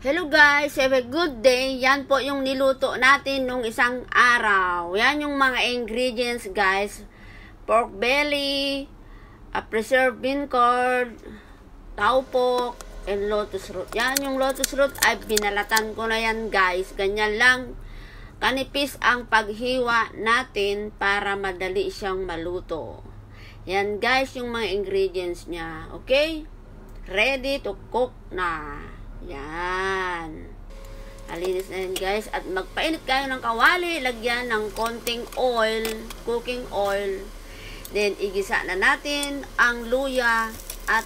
Hello guys, have a good day. Yan po yung niluto natin nung isang araw. Yan yung mga ingredients guys. Pork belly, preserved bean curd, taupok, and lotus root. Yan yung lotus root ay binalatan ko na yan guys. Ganyan lang kanipis ang paghiwa natin para madali siyang maluto. Yan guys yung mga ingredients niya. Okay? Ready to cook na. Yan. Alinis na yan guys. At magpainit kayo ng kawali. Lagyan ng konting oil. Cooking oil. Then igisa na natin ang luya at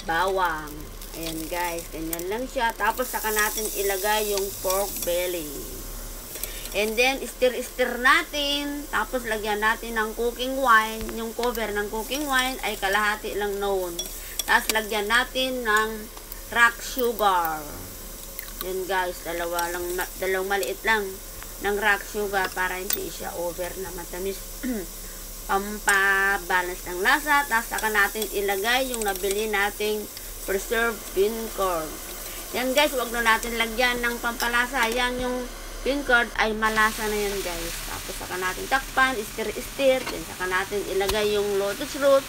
bawang. Ayan guys. Ganyan lang siya. Tapos saka natin ilagay yung pork belly. And then stir natin. Tapos lagyan natin ng cooking wine. Yung cover ng cooking wine ay kalahati lang noon. Tapos lagyan natin ng rock sugar. Yan guys, dalawang maliit lang ng rock sugar para hindi siya over na matamis. Pampabalance ng lasa. Tapos saka natin ilagay yung nabili nating preserved bean curd. Yan guys, wag na natin lagyan ng pampalasa. Yan yung bean curd ay malasa na yan guys. Tapos saka natin takpan, stir. Then saka natin ilagay yung lotus root.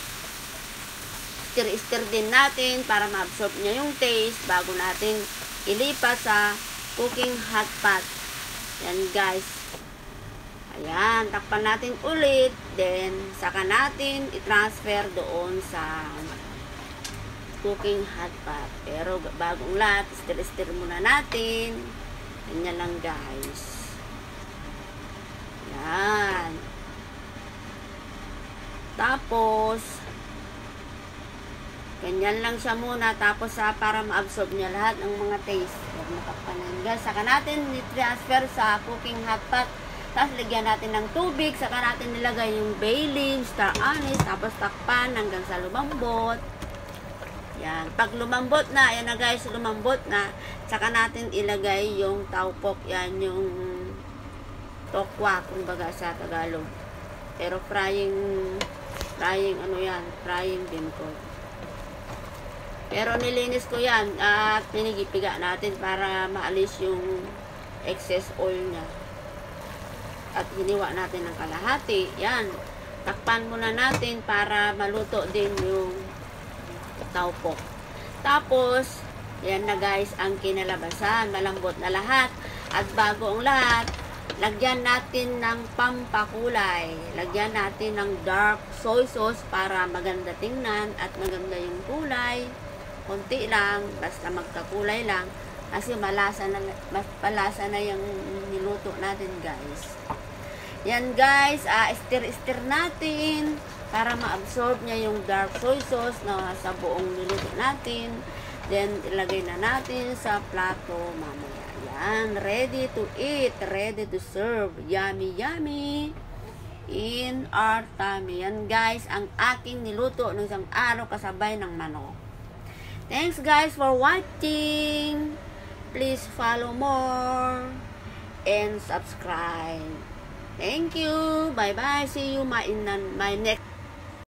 Stir din natin para ma-absorb niya yung taste bago natin ilipat sa cooking hot pot. Yan guys. Ayan, takpan natin ulit. Then, saka natin i-transfer doon sa cooking hot pot. Pero bagong lahat, stir muna natin. Ganyan lang guys. Yan. Tapos, ganyan lang siya muna. Tapos para ma-absorb niya lahat ng mga taste. Matakpanan guys. Saka natin i-transfer sa cooking hot pot. Tapos lagyan natin ng tubig. Saka natin nilagay yung bay leaves, star anise. Tapos takpan hanggang sa lumambot. Yan. Pag lumambot na, yan na guys, lumambot na. Saka natin ilagay yung taupok. Yan yung tokwa, kumbaga sa Tagalog. Pero frying ano yan, frying bean curd. Pero nilinis ko yan at pinigipiga natin para maalis yung excess oil niya. At hiniwa natin ng kalahati. Yan. Takpan muna natin para maluto din yung taupok. Tapos, yan na guys ang kinalabasan. Malambot na lahat. At bago ang lahat, lagyan natin ng pampakulay. Lagyan natin ng dark soy sauce para maganda tingnan at maganda yung kulay. Konti lang, basta magkakulay lang. Kasi malasa na yung niluto natin guys. Yan guys, stir natin para ma-absorb niya yung dark soy sauce na sa buong niluto natin. Then, ilagay na natin sa plato mamaya. Yan, ready to eat, ready to serve. Yummy, yummy. In our tummy. Yan guys, ang aking niluto ng isang araw kasabay ng manok. Thanks guys for watching. Please follow more and subscribe. Thank you. Bye bye. See you in my next